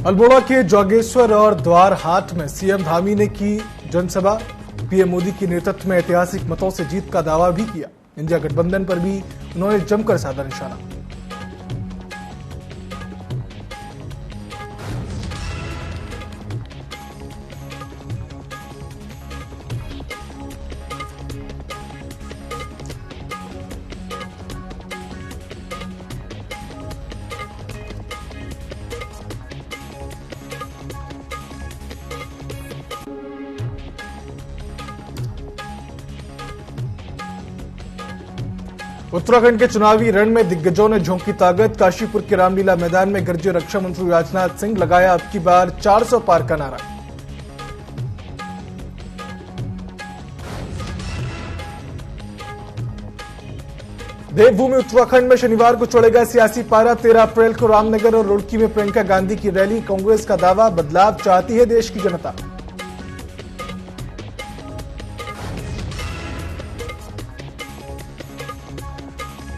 अल्मोड़ा के जागेश्वर और द्वार हाट में सीएम धामी ने की जनसभा। पीएम मोदी के नेतृत्व में ऐतिहासिक मतों से जीत का दावा भी किया। इंडिया गठबंधन पर भी उन्होंने जमकर साधा निशाना। उत्तराखंड के चुनावी रण में दिग्गजों ने झोंकी ताकत। काशीपुर के रामलीला मैदान में गरजे रक्षा मंत्री राजनाथ सिंह, लगाया अब की बार 400 पार का नारा। देवभूमि उत्तराखंड में शनिवार को चढ़ेगा सियासी पारा। 13 अप्रैल को रामनगर और रुड़की में प्रियंका गांधी की रैली। कांग्रेस का दावा, बदलाव चाहती है देश की जनता।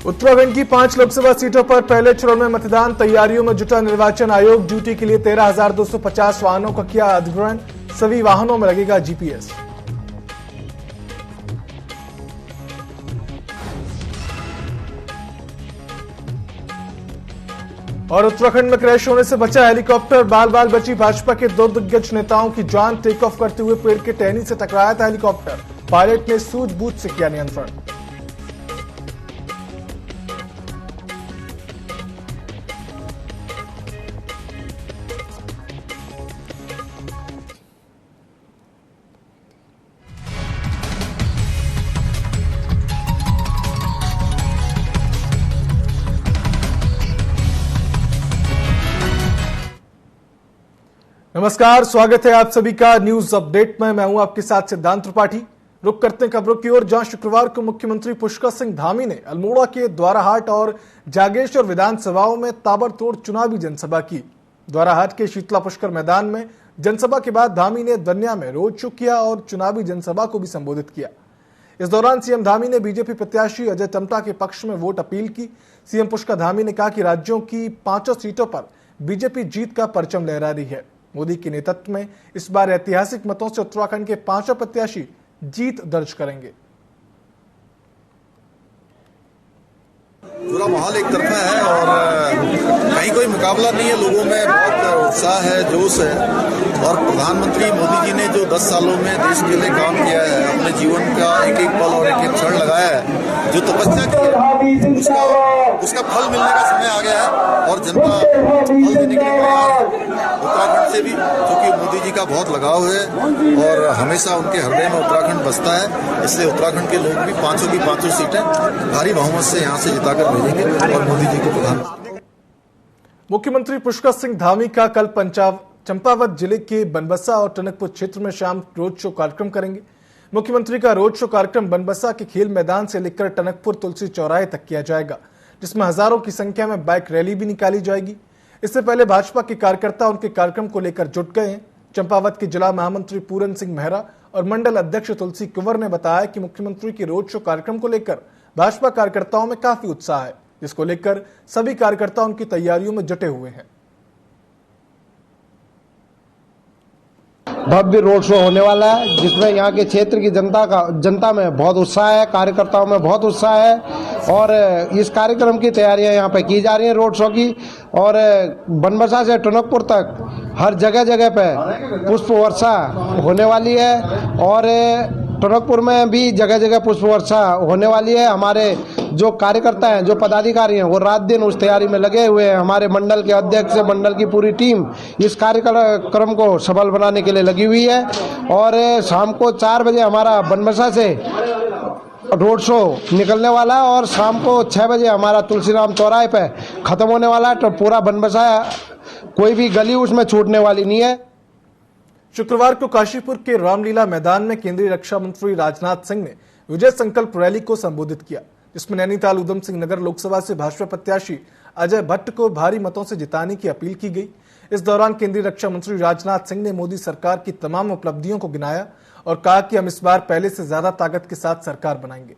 उत्तराखंड की 5 लोकसभा सीटों पर पहले चरण में मतदान। तैयारियों में जुटा निर्वाचन आयोग। ड्यूटी के लिए 13,250 वाहनों का किया अधिग्रहण। सभी वाहनों में लगेगा जीपीएस। और उत्तराखंड में क्रैश होने से बचा हेलीकॉप्टर। बाल बाल बची भाजपा के 2 दिग्गज नेताओं की जान। टेक ऑफ करते हुए पेड़ के टहनी से टकराया था हेलीकॉप्टर। पायलट ने सूझबूझ से किया नियंत्रण। नमस्कार, स्वागत है आप सभी का न्यूज अपडेट में। मैं हूं आपके साथ सिद्धांत त्रिपाठी। रुक करते हैं खबरों की ओर, जहां शुक्रवार को मुख्यमंत्री पुष्कर सिंह धामी ने अल्मोड़ा के द्वाराहाट और जागेश्वर विधानसभाओं में ताबड़तोड़ चुनावी जनसभा की। द्वाराहाट के शीतला पुष्कर मैदान में जनसभा के बाद धामी ने दन्या में रोड शो किया और चुनावी जनसभा को भी संबोधित किया। इस दौरान सीएम धामी ने बीजेपी प्रत्याशी अजय टम्टा के पक्ष में वोट अपील की। सीएम पुष्कर धामी ने कहा कि राज्यों की 5 सीटों पर बीजेपी जीत का परचम लहरा रही है। मोदी के नेतृत्व में इस बार ऐतिहासिक मतों से उत्तराखंड के 5 प्रत्याशी जीत दर्ज करेंगे। पूरा माहौल एक तरफा है और कहीं कोई मुकाबला नहीं है। लोगों में बहुत उत्साह है, जोश है। और प्रधानमंत्री मोदी जी ने जो 10 सालों में देश के लिए काम किया है, अपने जीवन का एक एक पल और एक एक क्षण लगाया है, जो तपस्या की है, उसका फल मिलने का समय आ गया है और जनता फल देने के लिए तैयार है। उत्तराखंड से भी, क्योंकि मोदी जी का बहुत लगाव है और हमेशा उनके हृदय में उत्तराखंड बसता है, इसलिए उत्तराखंड के लोग भी 5 की 5 सीटें भारी बहुमत से यहाँ से जिताकर भेजेंगे और मोदी जी को प्रधानमंत्री। मुख्यमंत्री पुष्कर सिंह धामी का कल चंपावत जिले के बनबसा और टनकपुर क्षेत्र में शाम रोड शो कार्यक्रम करेंगे। मुख्यमंत्री का रोड शो कार्यक्रम बनबसा के खेल मैदान से लेकर टनकपुर तुलसी चौराहे तक किया जाएगा, जिसमें हजारों की संख्या में बाइक रैली भी निकाली जाएगी। इससे पहले भाजपा के कार्यकर्ता उनके कार्यक्रम को लेकर जुट गए हैं। चंपावत के जिला महामंत्री पूरन सिंह मेहरा और मंडल अध्यक्ष तुलसी कुंवर ने बताया कि मुख्यमंत्री के रोड शो कार्यक्रम को लेकर भाजपा कार्यकर्ताओं में काफी उत्साह है, जिसको लेकर सभी कार्यकर्ता उनकी तैयारियों में जुटे हुए हैं। भव्य रोड शो होने वाला है, जिसमें यहाँ के क्षेत्र की जनता में बहुत उत्साह है, कार्यकर्ताओं में बहुत उत्साह है और इस कार्यक्रम की तैयारियां यहाँ पे की जा रही हैं रोड शो की। और बनबसा से टनकपुर तक हर जगह जगह पे पुष्प वर्षा होने वाली है और टनकपुर में भी जगह जगह पुष्प वर्षा होने वाली है। हमारे जो कार्यकर्ता हैं, जो पदाधिकारी हैं, वो रात दिन उस तैयारी में लगे हुए हैं। हमारे मंडल के अध्यक्ष, मंडल की पूरी टीम इस कार्यक्रम को सफल बनाने के लिए लगी हुई है। और शाम को 4 बजे हमारा बनबसा से रोड शो निकलने वाला है और शाम को 6 बजे हमारा तुलसीराम चौराहे पे खत्म होने वाला है। तो पूरा बनबसा, कोई भी गली उसमें छूटने वाली नहीं है। शुक्रवार को काशीपुर के रामलीला मैदान में केंद्रीय रक्षा मंत्री राजनाथ सिंह ने विजय संकल्प रैली को संबोधित किया, जिसमें नैनीताल उधम सिंह नगर लोकसभा से भाजपा प्रत्याशी अजय भट्ट को भारी मतों से जिताने की अपील की गई। इस दौरान केंद्रीय रक्षा मंत्री राजनाथ सिंह ने मोदी सरकार की तमाम उपलब्धियों को गिनाया और कहा कि हम इस बार पहले से ज्यादा ताकत के साथ सरकार बनाएंगे।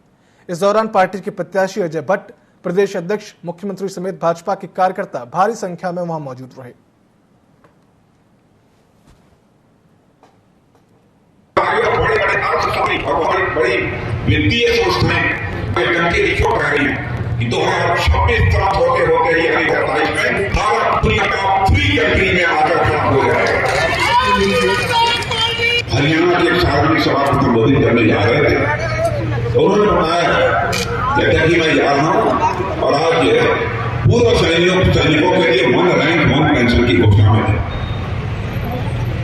इस दौरान पार्टी के प्रत्याशी अजय भट्ट, प्रदेश अध्यक्ष, मुख्यमंत्री समेत भाजपा के कार्यकर्ता भारी संख्या में वहां मौजूद रहे। हमारी बड़ी वित्तीय संस्थाएं टंकी रिक्शा कर रही है। 2026 प्राप्त होते होते ही 2027 में भारत दुनिया का 3 कंट्री में आकर खड़ा हो जाएगा। हरियाणा के एक सार्वजनिक सभा को संबोधित करने जा रहे थे, उन्होंने बताया जैसा कि मैं जा रहा हूं और आज पूर्व सैनिकों के लिए 1 रैंक 1 पेंशन की घोषणा में है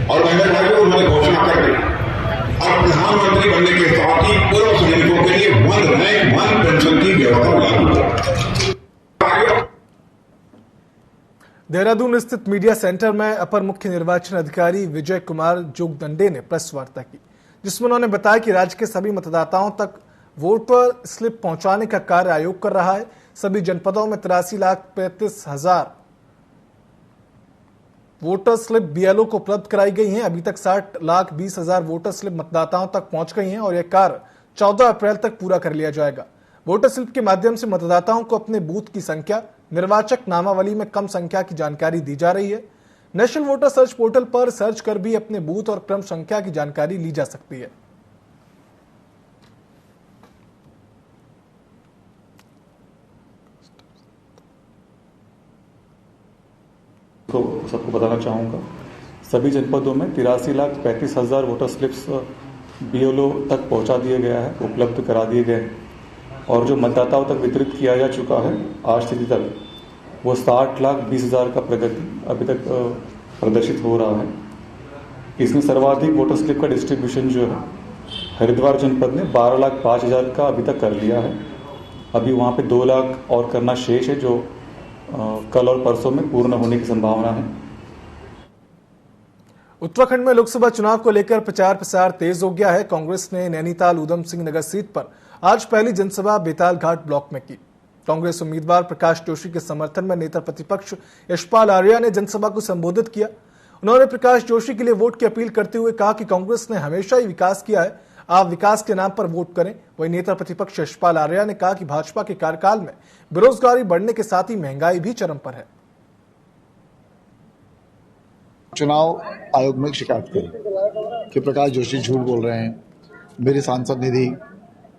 और मैंने उन्होंने घोषणा कर दी और प्रधानमंत्री बनने के साथ ही पूर्व सैनिकों के लिए 1 रैंक 1 पेंशन की व्यवस्था लागू है। देहरादून स्थित मीडिया सेंटर में अपर मुख्य निर्वाचन अधिकारी विजय कुमार जोगदंडे ने प्रेस वार्ता की, जिसमें उन्होंने बताया कि राज्य के सभी मतदाताओं तक वोटर स्लिप पहुंचाने का कार्य आयोग कर रहा है। सभी जनपदों में 83,35,000 वोटर स्लिप बीएलओ को उपलब्ध कराई गई हैं। अभी तक 60,20,000 वोटर स्लिप मतदाताओं तक पहुंच गई हैं और यह कार्य 14 अप्रैल तक पूरा कर लिया जाएगा। वोटर स्लिप के माध्यम से मतदाताओं को अपने बूथ की संख्या, निर्वाचक नामावली में कम संख्या की जानकारी दी जा रही है। नेशनल वोटर सर्च पोर्टल पर सर्च कर भी अपने बूथ और क्रम संख्या की जानकारी ली जा सकती है। सबको बताना चाहूँगा, सभी जनपदों में 83,35,000 वोटर स्लिप्स बीएलओ तक पहुंचा दिया गया है, उपलब्ध करा दिए गए हैं और जो मतदाताओं तक वितरित किया जा चुका है आज स्थिति तक वो 60,20,000 का प्रगति अभी तक प्रदर्शित हो रहा है। इसमें सर्वाधिक वोटर स्लिप का डिस्ट्रीब्यूशन जो है हरिद्वार जनपद ने 12,05,000 का अभी तक कर लिया है। अभी वहाँ पे 2 लाख और करना शेष है जो कल और परसों में पूर्ण होने की संभावना है। उत्तराखंड में लोकसभा चुनाव को लेकर प्रचार प्रसार तेज हो गया है। कांग्रेस ने नैनीताल उधम सिंह नगर सीट पर आज पहली जनसभा बेताल घाट ब्लॉक में की। कांग्रेस उम्मीदवार प्रकाश जोशी के समर्थन में नेता प्रतिपक्ष यशपाल आर्या ने जनसभा को संबोधित किया। उन्होंने प्रकाश जोशी के लिए वोट की अपील करते हुए कहा कि कांग्रेस ने हमेशा ही विकास किया है, आप विकास के नाम पर वोट करें। वहीं नेता प्रतिपक्ष यशपाल आर्या ने कहा कि भाजपा के कार्यकाल में बेरोजगारी बढ़ने के साथ ही महंगाई भी चरम पर है। चुनाव आयोग में शिकायत करी कि प्रकाश जोशी झूठ बोल रहे हैं। मेरी सांसद निधि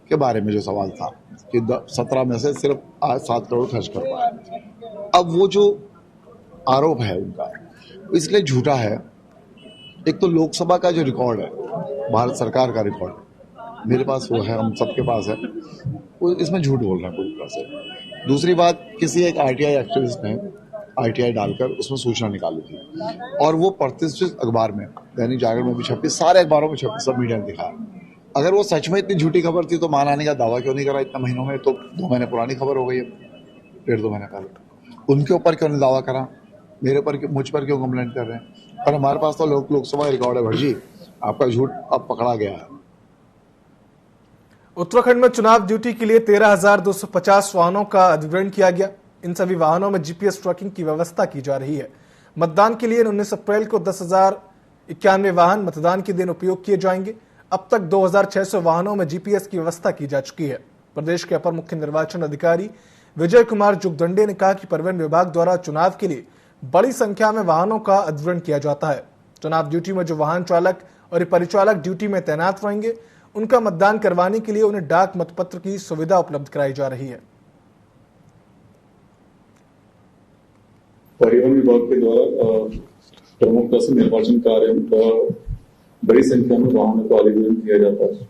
के बारे में जो सवाल था कि 17 में से सिर्फ 7 करोड़ खर्च कर पाए। अब वो जो आरोप है उनका इसलिए झूठा है। एक तो लोकसभा का जो रिकॉर्ड है, भारत सरकार का रिकॉर्ड मेरे पास वो है, हम सबके पास है, वो इसमें झूठ बोल रहा है पूरी तरह से। दूसरी बात, किसी एक आरटीआई एक्टिविस्ट ने आरटीआई डालकर उसमें सूचना निकाली थी और वो प्रतिष्ठित अखबार में, दैनिक जागरण में भी छपी, सारे अखबारों में छपी, सब मीडिया ने दिखाया। अगर वो सच में इतनी झूठी खबर थी तो मान आने का दावा क्यों नहीं करा इतने महीनों में? तो 2 महीने पुरानी खबर हो गई है, 1.5-2 महीने पहले। उनके ऊपर क्यों नहीं दावा करा? मेरे पर, मुझ पर क्यों कंप्लेंट कर रहे हैं? और हमारे पास तो लोकसभा रिकॉर्ड है भटजी, आपका झूठ अब पकड़ा गया है। उत्तराखंड में चुनाव ड्यूटी के लिए 13,250 वाहनों का अधिग्रहण किया गया। इन सभी वाहनों में जीपीएस ट्रैकिंग की व्यवस्था की जा रही है। मतदान के लिए 19 अप्रैल को 10,091 वाहन मतदान के दिन उपयोग किए जाएंगे। अब तक 2,600 वाहनों में जीपीएस की व्यवस्था की जा चुकी है। प्रदेश के अपर मुख्य निर्वाचन अधिकारी विजय कुमार जोगदंडे ने कहा कि परिवहन विभाग द्वारा चुनाव के लिए बड़ी संख्या में वाहनों का अधिग्रहण किया जाता है। चुनाव ड्यूटी में जो वाहन चालक और परिचालक ड्यूटी में तैनात रहेंगे, उनका मतदान करवाने के लिए उन्हें डाक मतपत्र की सुविधा उपलब्ध कराई जा रही है। परिवहन विभाग के द्वारा प्रमुखता से निर्वाचन कार्य में बड़ी संख्या में वाहनों को अधिग्रहण किया जाता है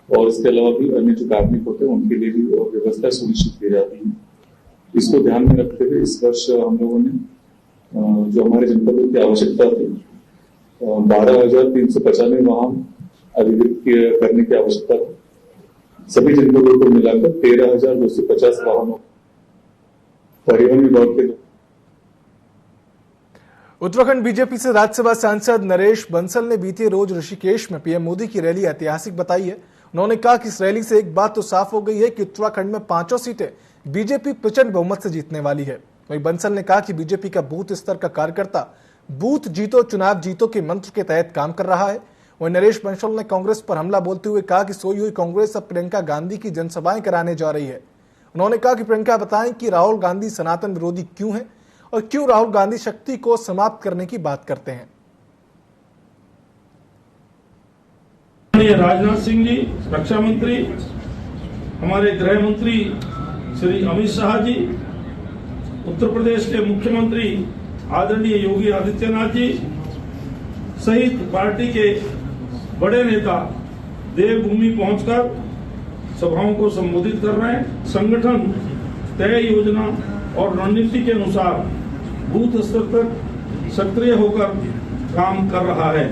और इसके अलावा भी अन्य जो कार्मिक होते हैं उनके लिए भी व्यवस्था सुनिश्चित की जाती है। इसको ध्यान में रखते हुए इस वर्ष हम लोगों ने जो हमारे जनपदों की आवश्यकता थी 12,395 वाहन अधिकृत करने की आवश्यकता थी। सभी जनपदों को मिलाकर 13,250 वाहनों परिवहन विभाग के। उत्तराखंड बीजेपी से राज्यसभा सांसद नरेश बंसल ने बीते रोज ऋषिकेश में पीएम मोदी की रैली ऐतिहासिक बताई है। उन्होंने कहा कि इस रैली से एक बात तो साफ हो गई है कि उत्तराखंड में 5 सीटें बीजेपी प्रचंड बहुमत से जीतने वाली है। वहीं बंसल ने कहा कि बीजेपी का बूथ स्तर का कार्यकर्ता बूथ जीतो चुनाव जीतो के मंत्र के तहत काम कर रहा है। वहीं नरेश बंसल ने कांग्रेस पर हमला बोलते हुए कहा कि सोई हुई कांग्रेस अब प्रियंका गांधी की जनसभाएं कराने जा रही है। उन्होंने कहा कि प्रियंका बताएं कि राहुल गांधी सनातन विरोधी क्यों है और क्यों राहुल गांधी शक्ति को समाप्त करने की बात करते हैं। आदरणीय राजनाथ सिंह जी, रक्षा मंत्री, हमारे गृह मंत्री श्री अमित शाह जी, उत्तर प्रदेश के मुख्यमंत्री आदरणीय योगी आदित्यनाथ जी सहित पार्टी के बड़े नेता देवभूमि पहुंचकर सभाओं को संबोधित कर रहे हैं। संगठन तय योजना और रणनीति के अनुसार बूथ स्तर तक सक्रिय होकर काम कर रहा है।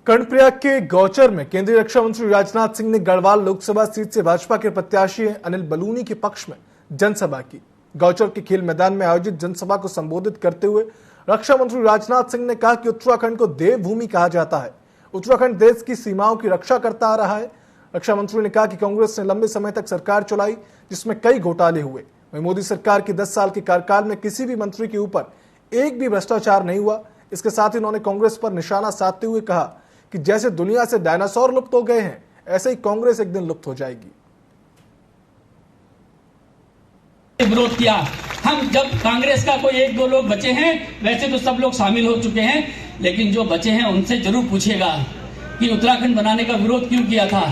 कर्णप्रयाग के गौचर में केंद्रीय रक्षा मंत्री राजनाथ सिंह ने गढ़वाल लोकसभा सीट से भाजपा के प्रत्याशी अनिल बलूनी के पक्ष में जनसभा की। गौचर के खेल मैदान में आयोजित जनसभा को संबोधित करते हुए रक्षा मंत्री राजनाथ सिंह ने कहा कि उत्तराखंड को देवभूमि कहा जाता है। उत्तराखंड देश की सीमाओं की रक्षा करता आ रहा है। रक्षा मंत्री ने कहा कि कांग्रेस ने लंबे समय तक सरकार चलाई जिसमें कई घोटाले हुए। वहीं मोदी सरकार के 10 साल के कार्यकाल में किसी भी मंत्री के ऊपर एक भी भ्रष्टाचार नहीं हुआ। इसके साथ ही उन्होंने कांग्रेस पर निशाना साधते हुए कहा कि जैसे दुनिया से डायनासोर लुप्त हो गए हैं, ऐसे ही कांग्रेस एक दिन लुप्त हो जाएगी। विरोध किया। हम जब कांग्रेस का कोई एक दो लोग बचे हैं, वैसे तो सब लोग शामिल हो चुके हैं, लेकिन जो बचे हैं उनसे जरूर पूछिएगा कि उत्तराखंड बनाने का विरोध क्यों किया था,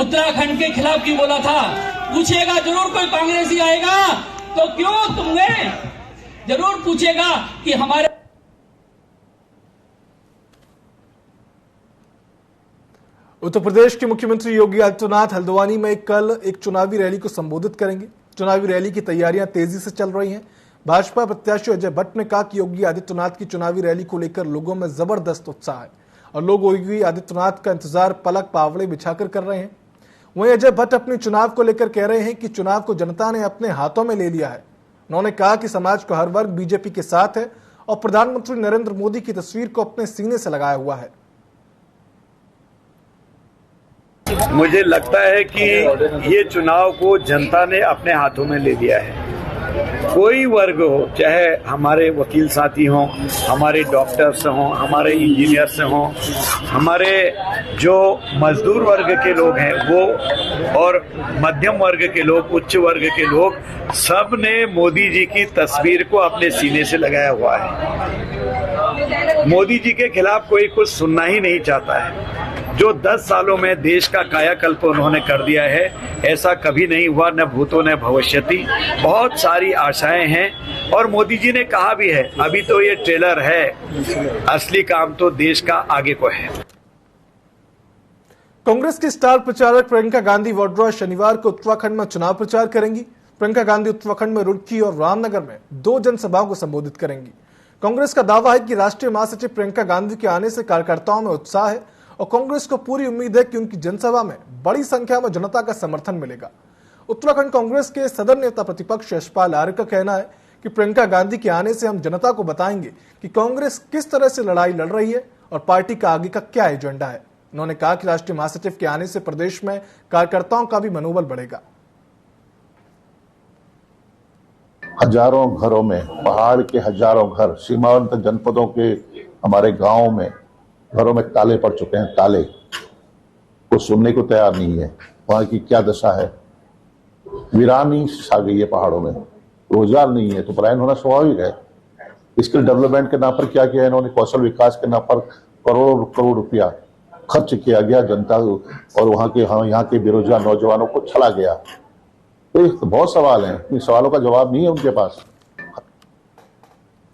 उत्तराखंड के खिलाफ क्यों बोला था। पूछिएगा जरूर, कोई कांग्रेसी आएगा तो क्यों तुमने जरूर पूछेगा कि हमारे। उत्तर प्रदेश के मुख्यमंत्री योगी आदित्यनाथ हल्द्वानी में कल एक चुनावी रैली को संबोधित करेंगे। चुनावी रैली की तैयारियां तेजी से चल रही हैं। भाजपा प्रत्याशी अजय भट्ट ने कहा कि योगी आदित्यनाथ की चुनावी रैली को लेकर लोगों में जबरदस्त उत्साह है और लोग योगी आदित्यनाथ का इंतजार पलक पावड़े बिछाकर कर रहे हैं। वहीं अजय भट्ट अपने चुनाव को लेकर कह रहे हैं कि चुनाव को जनता ने अपने हाथों में ले लिया है। उन्होंने कहा कि समाज का हर वर्ग बीजेपी के साथ है और प्रधानमंत्री नरेंद्र मोदी की तस्वीर को अपने सीने से लगाया हुआ है। मुझे लगता है कि ये चुनाव को जनता ने अपने हाथों में ले लिया है। कोई वर्ग हो, चाहे हमारे वकील साथी हों, हमारे डॉक्टर्स हों, हमारे इंजीनियर्स हों, हमारे जो मजदूर वर्ग के लोग हैं वो, और मध्यम वर्ग के लोग, उच्च वर्ग के लोग, सब ने मोदी जी की तस्वीर को अपने सीने से लगाया हुआ है। मोदी जी के खिलाफ कोई कुछ सुनना ही नहीं चाहता है। जो 10 सालों में देश का कायाकल्प उन्होंने कर दिया है, ऐसा कभी नहीं हुआ, न भूतो न भविष्यति। बहुत सारी आशाएं हैं और मोदी जी ने कहा भी है, अभी तो ये ट्रेलर है, असली काम तो देश का आगे को है। कांग्रेस की स्टार प्रचारक प्रियंका गांधी वाड्रा शनिवार को उत्तराखंड में चुनाव प्रचार करेंगी। प्रियंका गांधी उत्तराखंड में रुड़की और रामनगर में 2 जनसभाओं को संबोधित करेंगी। कांग्रेस का दावा है कि राष्ट्रीय महासचिव प्रियंका गांधी के आने से कार्यकर्ताओं में उत्साह है और कांग्रेस को पूरी उम्मीद है कि उनकी जनसभा में बड़ी संख्या में जनता का समर्थन मिलेगा। उत्तराखंड कांग्रेस के सदर नेता प्रतिपक्ष यशपाल आर्य का कहना है कि प्रियंका गांधी के आने से हम जनता को बताएंगे कि कांग्रेस किस तरह से लड़ाई लड़ रही है और पार्टी का आगे का क्या एजेंडा है। उन्होंने कहा कि राष्ट्रीय महासचिव के आने से प्रदेश में कार्यकर्ताओं का भी मनोबल बढ़ेगा। हजारों घरों में, पहाड़ के हजारों घर, सीमांत जनपदों के हमारे गांवों में घरों में ताले पड़ चुके हैं। ताले को सुनने को तैयार नहीं है। वहां की क्या दशा है, वीरानी छा गई है पहाड़ों में। रोजगार नहीं है तो पलायन होना स्वाभाविक है। स्किल डेवलपमेंट के नाम पर क्या किया इन्होंने, कौशल विकास के नाम पर करोड़ करोड़ रुपया खर्च किया गया जनता और यहाँ के बेरोजगार नौजवानों को छला गया। तो बहुत सवाल हैं, इन सवालों का जवाब नहीं है उनके पास।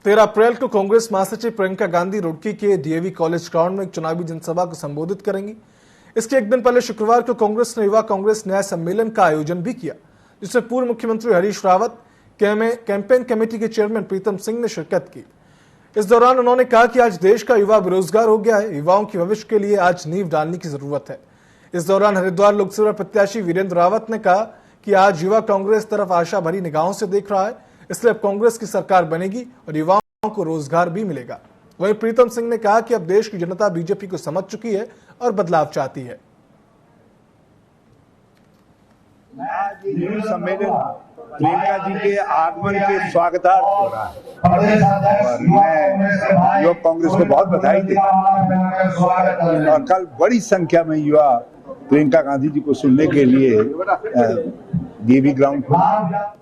13 अप्रैल को कांग्रेस महासचिव प्रियंका गांधी रुड़की के डीएवी कॉलेज ग्राउंड में एक चुनावी जनसभा को संबोधित करेंगी। इसके एक दिन पहले शुक्रवार को कांग्रेस ने युवा कांग्रेस न्याय सम्मेलन का आयोजन भी किया, जिसमें पूर्व मुख्यमंत्री हरीश रावत, कैंपेन कमेटी के चेयरमैन प्रीतम सिंह ने शिरकत की। इस दौरान उन्होंने कहा कि आज देश का युवा बेरोजगार हो गया है, युवाओं के भविष्य के लिए आज नींव डालने की जरूरत है। इस दौरान हरिद्वार लोकसभा प्रत्याशी वीरेंद्र रावत ने कहा कि आज युवा कांग्रेस तरफ आशा भरी निगाहों से देख रहा है, इसलिए अब कांग्रेस की सरकार बनेगी और युवाओं को रोजगार भी मिलेगा। वहीं प्रीतम सिंह ने कहा कि अब देश की जनता बीजेपी को समझ चुकी है और बदलाव चाहती है। सम्मेलन प्रियंका जी के आगमन के स्वागतार्थ हो रहा है और मैं युवा कांग्रेस को बहुत बधाई देता हूं। और कल बड़ी संख्या में युवा प्रियंका गांधी जी को सुनने के लिए डीएवी ग्राउंड पर।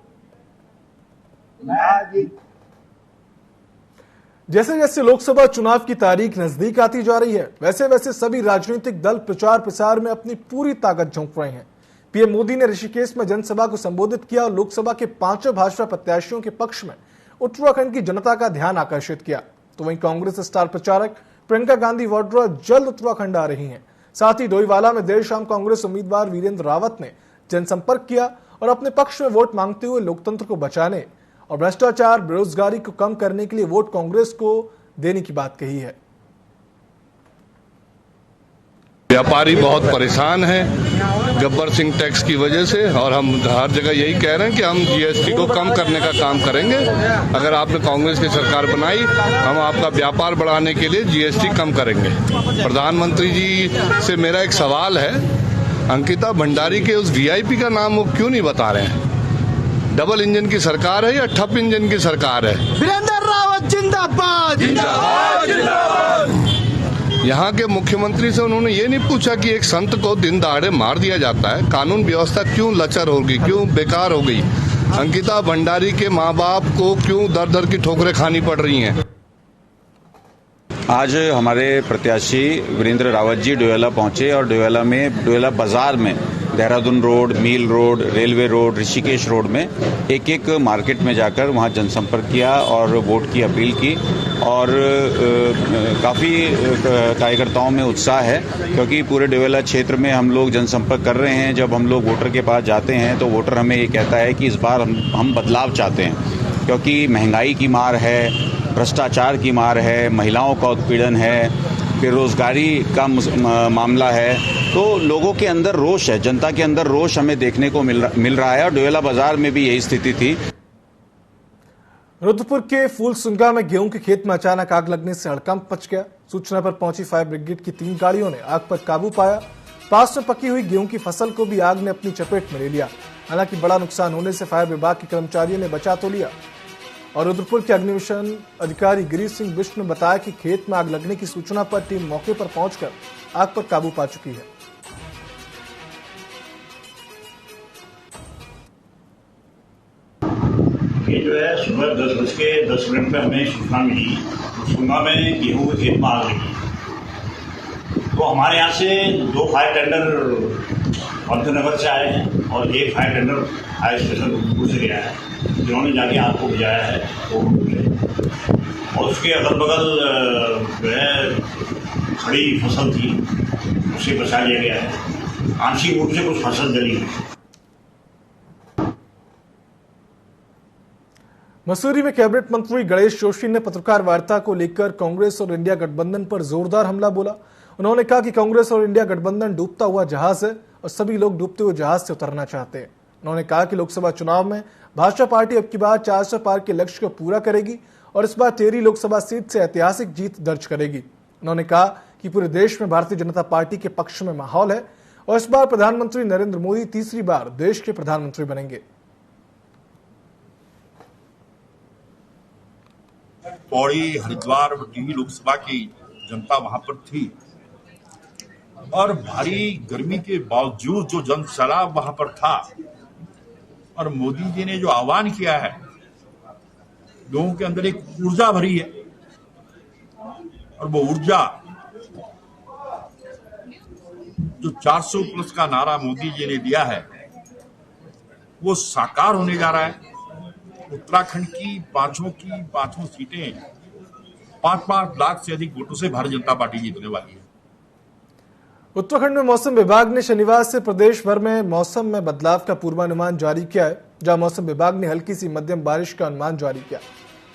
जैसे जैसे लोकसभा चुनाव की तारीख नजदीक आती जा रही है, वैसे वैसे सभी राजनीतिक दल प्रचार प्रसार में अपनी पूरी ताकत झोंक रहे हैं। पीएम मोदी ने ऋषिकेश में जनसभा को संबोधित किया और लोकसभा के 5 भाजपा प्रत्याशियों के पक्ष में उत्तराखंड की जनता का ध्यान आकर्षित किया। तो वहीं कांग्रेस स्टार प्रचारक प्रियंका गांधी वाड्रा जल्द उत्तराखंड आ रही हैं। साथ ही डोईवाला में देर शाम कांग्रेस उम्मीदवार वीरेंद्र रावत ने जनसंपर्क किया और अपने पक्ष में वोट मांगते हुए लोकतंत्र को बचाने और भ्रष्टाचार बेरोजगारी को कम करने के लिए वोट कांग्रेस को देने की बात कही है। व्यापारी बहुत परेशान हैं गब्बर सिंह टैक्स की वजह से, और हम हर जगह यही कह रहे हैं कि हम जीएसटी को कम करने का काम करेंगे। अगर आपने कांग्रेस की सरकार बनाई, हम आपका व्यापार बढ़ाने के लिए जीएसटी कम करेंगे। प्रधानमंत्री जी से मेरा एक सवाल है, अंकिता भंडारी के उस वीआईपी का नाम वो क्यों नहीं बता रहे हैं? डबल इंजन की सरकार है या ठप इंजन की सरकार है? वीरेंद्र रावत जिंदाबाद जिंदाबाद जिंदाबाद। यहाँ के मुख्यमंत्री से उन्होंने ये नहीं पूछा कि एक संत को दिन दहाड़े मार दिया जाता है, कानून व्यवस्था क्यों लचर होगी, क्यों बेकार हो गई? अंकिता भंडारी के माँ बाप को क्यों दर दर की ठोकरें खानी पड़ रही हैं? आज हमारे प्रत्याशी वीरेंद्र रावत जी डोईवाला पहुंचे और डोईवाला बाजार में Dehradun road, mill road, railway road, Rishikesh road में एक एक मार्केट में जाकर वहां जनसंपर्क किया और वोट की अपील की। और काफ़ी कार्यकर्ताओं में उत्साह है, क्योंकि पूरे डोईवाला क्षेत्र में हम लोग जनसंपर्क कर रहे हैं। जब हम लोग वोटर के पास जाते हैं तो वोटर हमें ये कहता है कि इस बार हम बदलाव चाहते हैं, क्योंकि महंगाई की मार है, भ्रष्टाचार की मार है, महिलाओं का उत्पीड़न है, बेरोजगारी का मामला है। तो लोगों के अंदर रोष है, जनता के अंदर रोष हमें देखने को मिल रहा है और डोईवाला बाजार में भी यही स्थिति थी। रुद्रपुर के फूलसुंगा में गेहूं के खेत में अचानक आग लगने से हड़कंप मच गया। सूचना पर पहुंची फायर ब्रिगेड की 3 गाड़ियों ने आग पर काबू पाया। पास में पकी हुई गेहूं की फसल को भी आग ने अपनी चपेट में ले लिया। हालांकि बड़ा नुकसान होने से फायर विभाग के कर्मचारियों ने बचा तो लिया। और रुद्रपुर के अग्निशमन अधिकारी गिरीश सिंह बिष्ट ने बताया कि खेत में आग लगने की सूचना पर टीम मौके पर पहुंचकर आग पर काबू पा चुकी है। ये जो है सुबह 10:10 पे हमें सूचना मिली, सुंगा में गेहूं के खेत में आग लगी। तो हमारे यहाँ से 2 फायर टेंडर मध्यनगर से आए हैं और 1 fire tender fire station Rudrapur से गया है, जिन्होंने जाके आग को बुझाया है। और उसके अगल बगल जो है खड़ी फसल थी, उसे बचा लिया गया है। आंशिक रूप से कुछ फसल जली है। मसूरी में कैबिनेट मंत्री गणेश जोशी ने पत्रकार वार्ता को लेकर कांग्रेस और इंडिया गठबंधन पर जोरदार हमला बोला। उन्होंने कहा कि कांग्रेस और इंडिया गठबंधन डूबता हुआ जहाज है और सभी लोग डूबते हुए जहाज से उतरना चाहते हैं। उन्होंने कहा कि लोकसभा चुनाव में भाजपा पार्टी अब की बार 400 पार के लक्ष्य को पूरा करेगी और इस बार टेहरी लोकसभा सीट से ऐतिहासिक जीत दर्ज करेगी। उन्होंने कहा कि पूरे देश में भारतीय जनता पार्टी के पक्ष में माहौल है और इस बार प्रधानमंत्री नरेंद्र मोदी तीसरी बार देश के प्रधानमंत्री बनेंगे। पौड़ी, हरिद्वार, टिहरी लोकसभा की जनता वहां पर थी और भारी गर्मी के बावजूद जो जन सैलाब वहां पर था और मोदी जी ने जो आह्वान किया है, लोगों के अंदर एक ऊर्जा भरी है और वो ऊर्जा जो 400 प्लस का नारा मोदी जी ने दिया है वो साकार होने जा रहा है। उत्तराखंड की पांचों सीटें 5-5 लाख से अधिक वोटों से भारतीय जनता पार्टी जीतने वाली है। उत्तराखंड में मौसम विभाग ने शनिवार से प्रदेश भर में मौसम में बदलाव का पूर्वानुमान जारी किया है, जहां मौसम विभाग ने हल्की सी मध्यम बारिश का अनुमान जारी किया।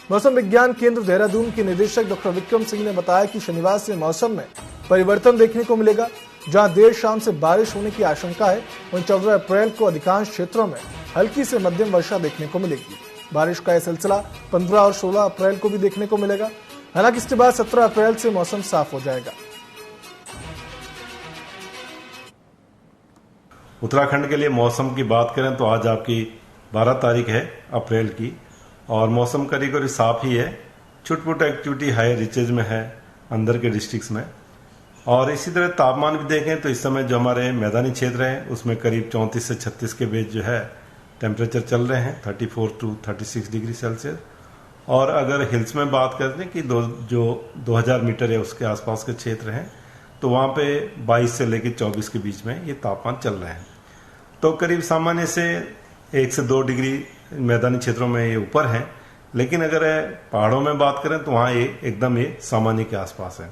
मौसम विज्ञान केंद्र देहरादून के निदेशक डॉक्टर विक्रम सिंह ने बताया कि शनिवार से मौसम में परिवर्तन देखने को मिलेगा, जहां देर शाम से बारिश होने की आशंका है। वहीं 14 अप्रैल को अधिकांश क्षेत्रों में हल्की से मध्यम वर्षा देखने को मिलेगी। बारिश का यह सिलसिला 15 और 16 अप्रैल को भी देखने को मिलेगा। हालांकि इसके बाद 17 अप्रैल से मौसम साफ हो जाएगा। उत्तराखंड के लिए मौसम की बात करें तो आज आपकी 12 तारीख है अप्रैल की और मौसम करीब करीब साफ ही है। छुटपुट एक्टिविटी हाई रीचेज में है अंदर के डिस्ट्रिक्ट्स में। और इसी तरह तापमान भी देखें तो इस समय जो हमारे मैदानी क्षेत्र हैं उसमें करीब 34 से 36 के बीच जो है टेम्परेचर चल रहे हैं, 34 to 36 डिग्री सेल्सियस। और अगर हिल्स में बात करते हैं कि जो 2000 मीटर है उसके आसपास के क्षेत्र हैं, तो वहाँ पे 22 से लेकर 24 के बीच में ये तापमान चल रहे हैं। तो करीब सामान्य से 1 से 2 डिग्री मैदानी क्षेत्रों में ये ऊपर है, लेकिन अगर पहाड़ों में बात करें तो वहाँ ये एकदम ये सामान्य के आसपास है।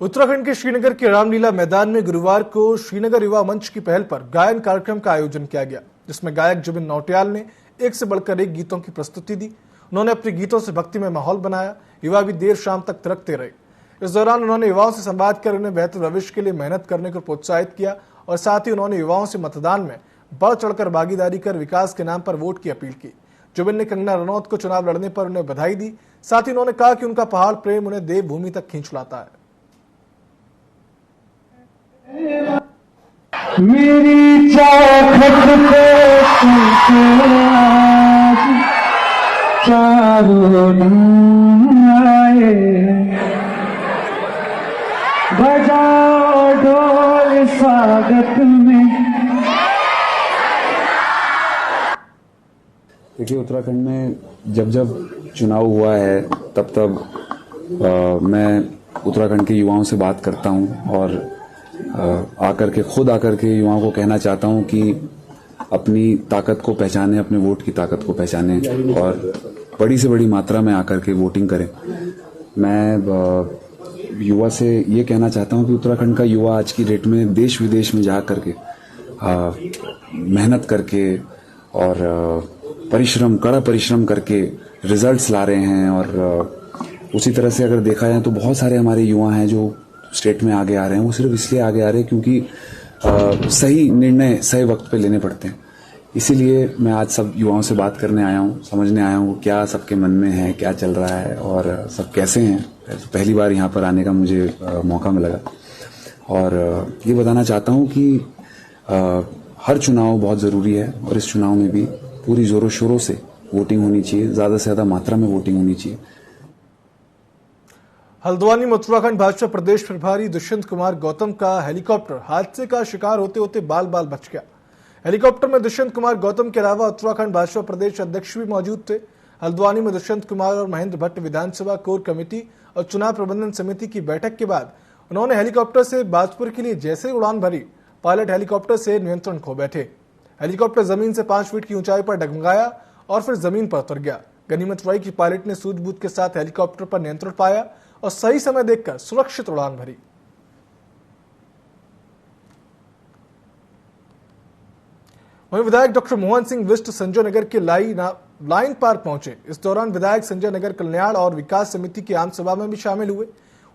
उत्तराखंड के श्रीनगर के रामलीला मैदान में गुरुवार को श्रीनगर युवा मंच की पहल पर गायन कार्यक्रम का आयोजन किया गया, जिसमें गायक जुबिन नौटियाल ने एक से बढ़कर एक गीतों की प्रस्तुति दी। उन्होंने अपने गीतों से भक्तिमय माहौल बनाया। युवा भी देर शाम तक थिरकते रहे। इस दौरान उन्होंने युवाओं से संवाद कर उन्हें बेहतर भविष्य के लिए मेहनत करने को प्रोत्साहित किया और साथ ही उन्होंने युवाओं से मतदान में बढ़ चढ़कर भागीदारी कर विकास के नाम पर वोट की अपील की। जुबिन ने कंगना रनौत को चुनाव लड़ने पर उन्हें बधाई दी। साथ ही उन्होंने कहा कि उनका पहाड़ प्रेम उन्हें देवभूमि तक खींच लाता है। मेरी चाहत पे चारों आए, बजाओ ढोल स्वागत में। देखिए, उत्तराखंड में जब जब चुनाव हुआ है तब मैं उत्तराखंड के युवाओं से बात करता हूं और खुद आकर के युवाओं को कहना चाहता हूं कि अपनी ताकत को पहचानें, अपने वोट की ताकत को पहचानें और बड़ी से बड़ी मात्रा में आकर के वोटिंग करें। मैं युवा से ये कहना चाहता हूं कि उत्तराखंड का युवा आज की डेट में देश विदेश में जा करके मेहनत करके और कड़ा परिश्रम करके रिजल्ट्स ला रहे हैं। और उसी तरह से अगर देखा जाए तो बहुत सारे हमारे युवा हैं जो स्टेट में आगे आ रहे हैं। वो सिर्फ इसलिए आगे आ रहे हैं क्योंकि सही निर्णय सही वक्त पे लेने पड़ते हैं। इसीलिए मैं आज सब युवाओं से बात करने आया हूँ, समझने आया हूँ क्या सबके मन में है, क्या चल रहा है और सब कैसे हैं। पहली बार यहाँ पर आने का मुझे मौका मिला और ये बताना चाहता हूँ कि हर चुनाव बहुत ज़रूरी है और इस चुनाव में भी पूरी जोरों शोरों से वोटिंग होनी चाहिए, ज़्यादा से ज़्यादा मात्रा में वोटिंग होनी चाहिए। हल्द्वानी में उत्तराखंड भाजपा प्रदेश प्रभारी दुष्यंत कुमार गौतम का हेलीकॉप्टर हादसे का शिकार होते होते बाल बाल बच गया। हेलीकॉप्टर में दुष्यंत कुमार गौतम के अलावा उत्तराखंड भाजपा प्रदेश अध्यक्ष भी मौजूद थे। हल्द्वानी में दुष्यंत कुमार और महेंद्र भट्ट विधानसभा कोर कमेटी और चुनाव प्रबंधन समिति की बैठक के बाद उन्होंने हेलीकॉप्टर से बाजपुर के लिए जैसे उड़ान भरी, पायलट हेलीकॉप्टर से नियंत्रण खो बैठे। हेलीकॉप्टर जमीन से 5 फीट की ऊंचाई पर डगमगाया और फिर जमीन पर उतर गया। गनीमत रही कि पायलट ने सूझबूझ के साथ हेलीकॉप्टर पर नियंत्रण पाया और सही समय देखकर सुरक्षित उड़ान भरी। वहीं विधायक डॉक्टर मोहन सिंह बिष्ट संजय नगर के लाइन पार्क पहुंचे। इस दौरान विधायक संजय नगर कल्याण और विकास समिति की आम सभा में भी शामिल हुए।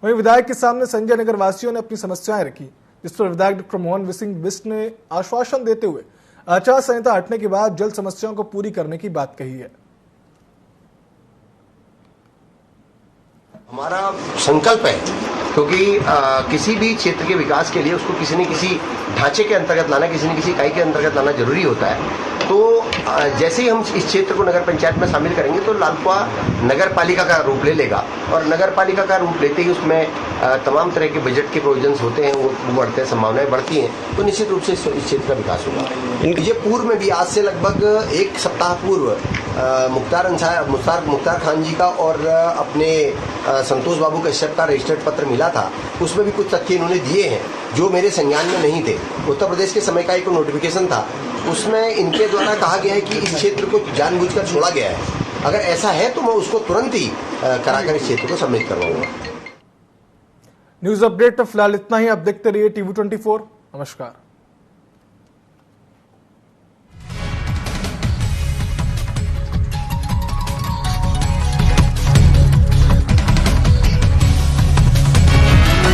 वहीं विधायक के सामने संजय नगर वासियों ने अपनी समस्याएं रखी, जिस पर विधायक डॉक्टर मोहन सिंह बिष्ट ने आश्वासन देते हुए आचार संहिता हटने के बाद जल्द समस्याओं को पूरी करने की बात कही है। हमारा संकल्प है क्योंकि किसी भी क्षेत्र के विकास के लिए उसको किसी न किसी ढांचे के अंतर्गत लाना, किसी न किसी इकाई के अंतर्गत लाना जरूरी होता है। तो जैसे ही हम इस क्षेत्र को नगर पंचायत में शामिल करेंगे तो लालकुआ नगर पालिका का रूप ले लेगा और नगर पालिका का रूप लेते ही उसमें तमाम तरह के बजट के प्रोविजंस होते हैं, वो बढ़ते हैं, संभावनाएं बढ़ती हैं। तो निश्चित रूप से इस क्षेत्र का विकास होगा। ये पूर्व में भी आज से लगभग 1 सप्ताह पूर्व मुख्तार खान जी का और अपने संतोष बाबू कश्यप का रजिस्टर्ड पत्र मिला था। उसमें भी कुछ तथ्य इन्होंने दिए हैं जो मेरे संज्ञान में नहीं थे। उत्तर प्रदेश के समय का एक नोटिफिकेशन था, उसमें इनके द्वारा कहा गया है कि इस क्षेत्र को जानबूझकर छोड़ा गया है। अगर ऐसा है तो मैं उसको तुरंत ही कराकर इस क्षेत्र को सम्मिलित करवाऊंगा। न्यूज अपडेट में फिलहाल इतना ही। आप देखते रहिए TV24। नमस्कार।